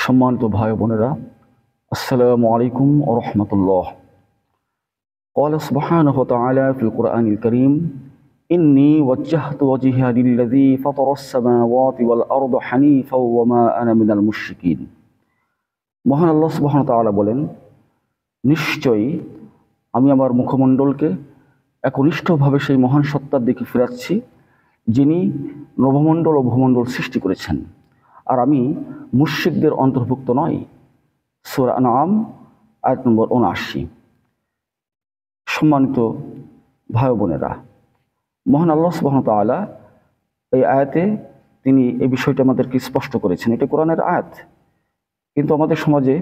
সম্মানিত ভাই বোনেরা, আসসালামু আলাইকুম ওয়া রাহমাতুল্লাহ। ক্বালা সুবহানাহু ওয়া তাআলা ফিল কুরআনিল কারীম, ইন্নী ওয়াজ্জাহতু ওয়াজহিয়া লিল্লাযী ফাতারাস সামাওয়াতি ওয়াল আরদা হানিফাও ওয়া মা আনা মিনাল মুশরিকিন। মহান আল্লাহ সুবহানাহু ওয়া তাআলা বলেন, নিশ্চয়ই আমি আমার মুখমণ্ডলকে একনিষ্ঠভাবে সেই মহান সত্তার দিকে ফিরাচ্ছি যিনি নভমণ্ডল ও ভূমণ্ডল সৃষ্টি করেছেন, আর আমি মুশরিকদের অন্তর্ভুক্ত নই। সূরা আনআম আয়াত নম্বর ৭৯। সম্মানিত ভাই বোনেরা, মহান আল্লাহ সুবহানাহু ওয়া তাআলা এই আয়াতে তিনি এই বিষয়টা আমাদেরকে স্পষ্ট করেছেন। এটা কোরআনের আয়াত, কিন্তু আমাদের সমাজে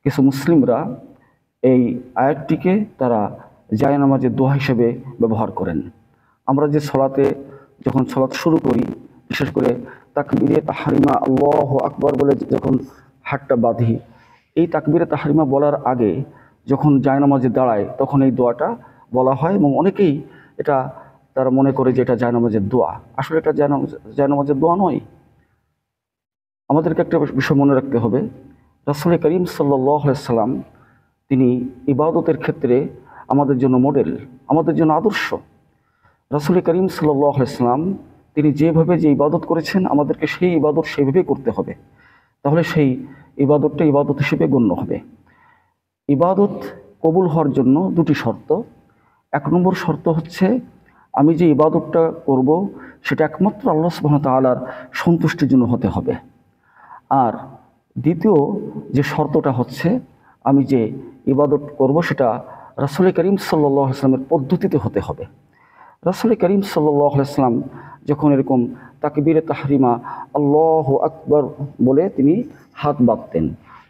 কিছু মুসলিমরা এই আয়াতটিকে তারা জায়নামাজের দোয়া হিসেবে ব্যবহার করেন। আমরা যে যখন সলাত শুরু করি, বিশেষ করে তাকবীরে তাহরিমা আল্লাহু আকবার বলে যখন হাতটা বাঁধি, এই তাকবীরে তাহরিমা বলার আগে যখন জায়নামাজে দাঁড়ায় তখন এই দোয়াটা বলা হয়, এবং অনেকেই এটা তারা মনে করে যে এটা জায়নামাজের দোয়া। আসলে এটা জায়নামাজের দোয়া নয়। আমাদেরকে একটা বিষয় মনে রাখতে হবে, রাসূল করিম সাল্লাল্লাহু আলাইহি সাল্লাম তিনি ইবাদতের ক্ষেত্রে আমাদের জন্য মডেল, আমাদের জন্য আদর্শ। রাসূল করিম সাল্লাল্লাহু আলাইহি সাল্লাম তিনি যেভাবে যে ইবাদত করেছেন, আমাদেরকে সেই ইবাদত সেইভাবেই করতে হবে, তাহলে সেই ইবাদতটা ইবাদত হিসেবে গণ্য হবে। ইবাদত কবুল হওয়ার জন্য দুটি শর্ত। এক নম্বর শর্ত হচ্ছে, আমি যে ইবাদতটা করব সেটা একমাত্র আল্লাহ সুবহানাহু ওয়া তাআলার সন্তুষ্টির জন্য হতে হবে। আর দ্বিতীয় যে শর্তটা হচ্ছে, আমি যে ইবাদত করব সেটা রাসূল করিম সাল্লাল্লাহু আলাইহি সাল্লামের পদ্ধতিতে হতে হবে। রাসূল করিম সাল্লাল্লাহু আলাইহি সাল্লাম যখন এরকম তাকবীরে তাহরিমা আল্লাহু আকবার বলে তিনি হাত বাঁধতেন,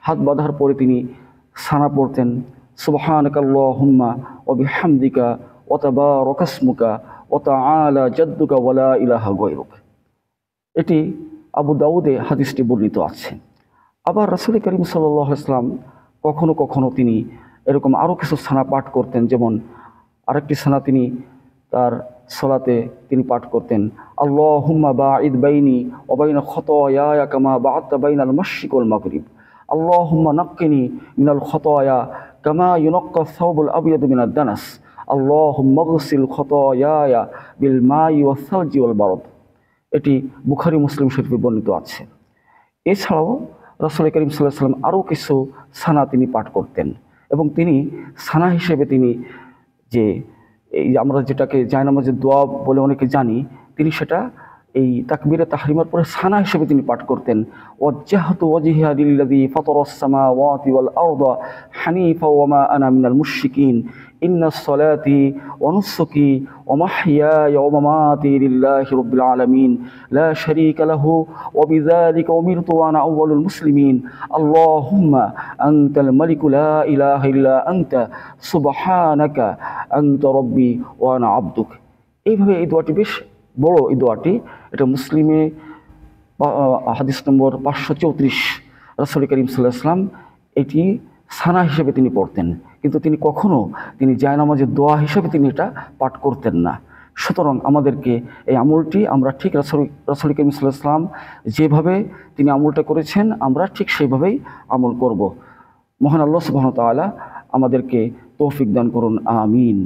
হাত বাঁধার পরে তিনি সানা পড়তেন, সুবহানাকাল্লাহুম্মা ওয়া বিহামদিকা ওয়া তাবারাকা ইসমুকা ওয়া তাআলা জাদ্দুকা ওয়া লা ইলাহা গায়রুক। এটি আবু দাউদে হাদিসটি বর্ণিত আছে। আবার রাসূল করিম সাল্লাল্লাহু আলাইহি সাল্লাম কখনো কখনো তিনি এরকম আরও কিছু সানা পাঠ করতেন। যেমন আরেকটি সানা তিনি তার সলাতে তিনি পাঠ করতেন, আল্লাহুম্মা বাঈদ বাইনি ওয়া বাইনা খতায়ায়া কামা বা'আদতা বাইনাল মাশরিক ওয়াল মাগরিব, আল্লাহুম্মা নাক্কিনি মিনাল খতায়া কামা ইউনাক্কা আস-সাওবুল আবয়াদু মিনাদ দানাস, আল্লাহুম্মা ইগসিল খতায়ায়া বিল মাই ওয়াস সালজি ওয়াল বারদ। এটি বুখারী মুসলিম শরীফে বর্ণিত আছে। এছাড়াও রাসূল করিম সাল্লাল্লাহু আলাইহি ওয়াসাল্লাম আরও কিছু সানা তিনি পাঠ করতেন, এবং তিনি সানা হিসেবে তিনি যে এই আমরা যেটাকে জায়নামাজের দোয়া বলে অনেকে জানি, তিনি সেটা এই তাকবীরে তাহরিমার পরে সানা হিসেবে তিনি পাঠ করতেন, ওয়াজ্জাহতু ওয়াজহিয়া লিল্লাযী ফাতারাস সামাওয়াতি ওয়াল আরদা হানিফা ওয়া মা আনা মিনাল মুশরিকিন, ইন্নাস সালাতি ওয়া নুসুকি ওয়া মাহইয়ায়া ওয়া মামাতি লিল্লাহি রাব্বিল আলামিন লা শারীকা লাহু ওয়া বিযালিকা উমিরতু ওয়া আনা আউওয়ালুল মুসলিমিন, আল্লাহুম্মা আনতাল মালিকু লা ইলাহা ইল্লা আনতা সুবহানাকা আনতা রাব্বি ওয়া আনা আবদুক। এইভাবে এই দোয়াটি বেশ বড়। এই দোয়াটি এটা মুসলিমে হাদিস নম্বর 534। রাসূল করিম সাল্লাল্লাহু আলাইহি ওয়াসাল্লাম এটি সানা হিসেবে তিনি পড়তেন, কিন্তু তিনি কখনো জায়নামাজের দোয়া হিসেবে তিনি এটা পাঠ করতেন না। সুতরাং আমাদেরকে এই আমলটি আমরা ঠিক রাসূল করিম সাল্লাল্লাহু আলাইহি ওয়াসাল্লাম যেভাবে তিনি আমলটা করেছেন, আমরা ঠিক সেইভাবেই আমল করব। মহান আল্লাহ সুবহানাহু ওয়া তাআলা আমাদেরকে তৌফিক দান করুন, আমিন।